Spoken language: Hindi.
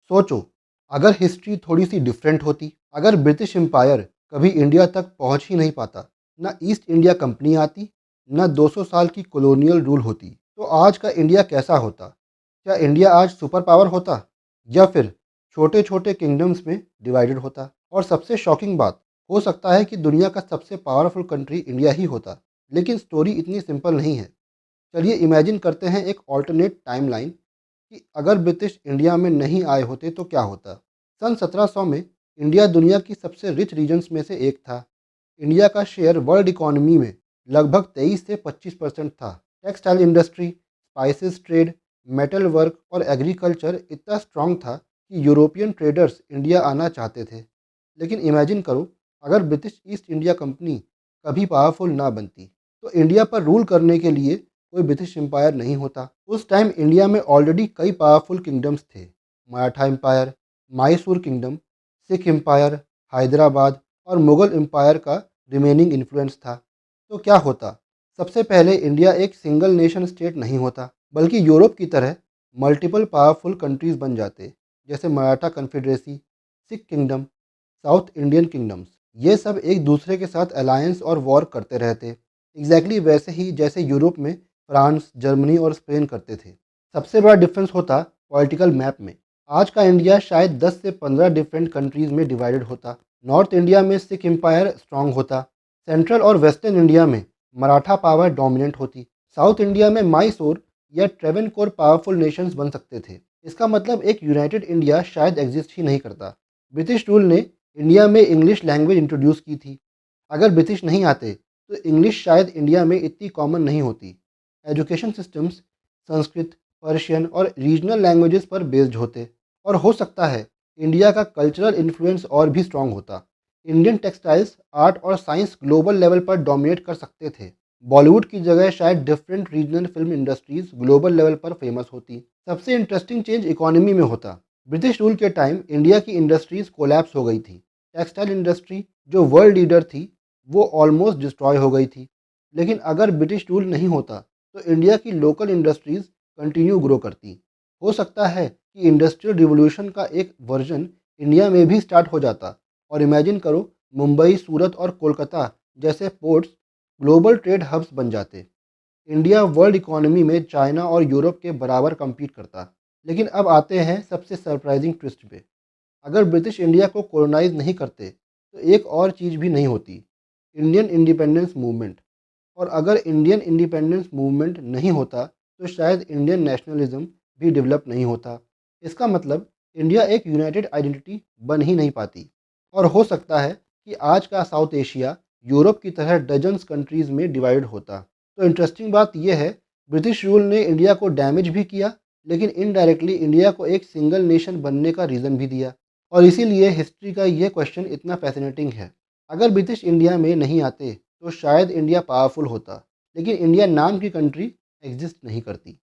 सोचो, अगर हिस्ट्री थोड़ी सी डिफरेंट होती, अगर ब्रिटिश एम्पायर कभी इंडिया तक पहुंच ही नहीं पाता, ना ईस्ट इंडिया कंपनी आती, ना 200 साल की कॉलोनियल रूल होती, तो आज का इंडिया कैसा होता? क्या इंडिया आज सुपर पावर होता, या फिर छोटे छोटे किंगडम्स में डिवाइडेड होता? और सबसे शॉकिंग बात, हो सकता है कि दुनिया का सबसे पावरफुल कंट्री इंडिया ही होता। लेकिन स्टोरी इतनी सिंपल नहीं है। चलिए इमेजिन करते हैं एक ऑल्टरनेट टाइमलाइन कि अगर ब्रिटिश इंडिया में नहीं आए होते तो क्या होता। सन 1700 में इंडिया दुनिया की सबसे रिच रीजन्स में से एक था। इंडिया का शेयर वर्ल्ड इकोनॉमी में लगभग 23 से 25% था। Textile industry, spices trade, metal work और एग्रीकल्चर इतना स्ट्रांग था कि यूरोपियन ट्रेडर्स इंडिया आना चाहते थे। लेकिन इमेजिन करो, अगर ब्रिटिश ईस्ट इंडिया कंपनी कभी पावरफुल ना बनती, तो इंडिया पर रूल करने के लिए कोई ब्रिटिश एम्पायर नहीं होता। उस टाइम इंडिया में ऑलरेडी कई पावरफुल किंगडम्स थे। Maratha empire, Mysore kingdom, Sikh empire, Hyderabad और मुगल एम्पायर का रिमेनिंग इन्फ्लुएंस था। तो क्या होता? सबसे पहले इंडिया एक सिंगल नेशन स्टेट नहीं होता, बल्कि यूरोप की तरह मल्टीपल पावरफुल कंट्रीज बन जाते, जैसे Maratha confederacy, Sikh kingdom, south Indian kingdoms. ये सब एक दूसरे के साथ अलायंस और वॉर करते रहते, वैसे ही जैसे यूरोप में फ्रांस, जर्मनी और स्पेन करते थे। सबसे बड़ा डिफरेंस होता पॉलिटिकल मैप में। आज का इंडिया शायद 10 से 15 डिफरेंट कंट्रीज में डिवाइडेड होता। नॉर्थ इंडिया में सिख एम्पायर स्ट्रांग होता। सेंट्रल और वेस्टर्न इंडिया में मराठा पावर डोमिनेंट होती। साउथ इंडिया में मैसूर या ट्रेवेनकोर पावरफुल नेशंस बन सकते थे। इसका मतलब एक यूनाइटेड इंडिया शायद एग्जिस्ट ही नहीं करता। ब्रिटिश रूल ने इंडिया में इंग्लिश लैंग्वेज इंट्रोड्यूस की थी। अगर ब्रिटिश नहीं आते तो इंग्लिश शायद इंडिया में इतनी कॉमन नहीं होती। एजुकेशन सिस्टम्स संस्कृत, पर्शियन और रीजनल लैंग्वेजेस पर बेस्ड होते, और हो सकता है इंडिया का कल्चरल इन्फ्लुएंस और भी स्ट्रांग होता। इंडियन टेक्सटाइल्स, आर्ट और साइंस ग्लोबल लेवल पर डोमिनेट कर सकते थे। बॉलीवुड की जगह शायद different regional film industries global level पर फेमस होती। सबसे इंटरेस्टिंग चेंज इकोनॉमी में होता। ब्रिटिश रूल के टाइम इंडिया की इंडस्ट्रीज कोलैप्स हो गई थी। टेक्सटाइल इंडस्ट्री, जो वर्ल्ड लीडर थी, वो ऑलमोस्ट डिस्ट्रॉय हो गई थी। लेकिन अगर ब्रिटिश रूल नहीं होता तो इंडिया की लोकल इंडस्ट्रीज कंटिन्यू ग्रो करती। हो सकता है कि इंडस्ट्रियल रिवोल्यूशन का एक वर्जन इंडिया में भी स्टार्ट हो जाता। और इमेजिन करो, मुंबई, सूरत और कोलकाता जैसे पोर्ट्स ग्लोबल ट्रेड हब्स बन जाते। इंडिया वर्ल्ड इकोनॉमी में चाइना और यूरोप के बराबर compete करता। लेकिन अब आते हैं सबसे सरप्राइजिंग ट्विस्ट पे। अगर ब्रिटिश इंडिया को कॉलोनाइज नहीं करते तो एक और चीज़ भी नहीं होती, इंडियन इंडिपेंडेंस मूवमेंट। और अगर इंडियन इंडिपेंडेंस मूवमेंट नहीं होता तो शायद इंडियन नेशनलिज्म भी डेवलप नहीं होता। इसका मतलब इंडिया एक यूनाइटेड आइडेंटिटी बन ही नहीं पाती। और हो सकता है कि आज का साउथ एशिया यूरोप की तरह डजन्स कंट्रीज़ में डिवाइड होता। तो इंटरेस्टिंग बात यह है, ब्रिटिश रूल ने इंडिया को डैमेज भी किया, लेकिन इनडायरेक्टली इंडिया को एक सिंगल नेशन बनने का रीज़न भी दिया। और इसीलिए हिस्ट्री का ये क्वेश्चन इतना फैसिनेटिंग है। अगर ब्रिटिश इंडिया में नहीं आते तो शायद इंडिया पावरफुल होता, लेकिन इंडिया नाम की कंट्री एग्जिस्ट नहीं करती।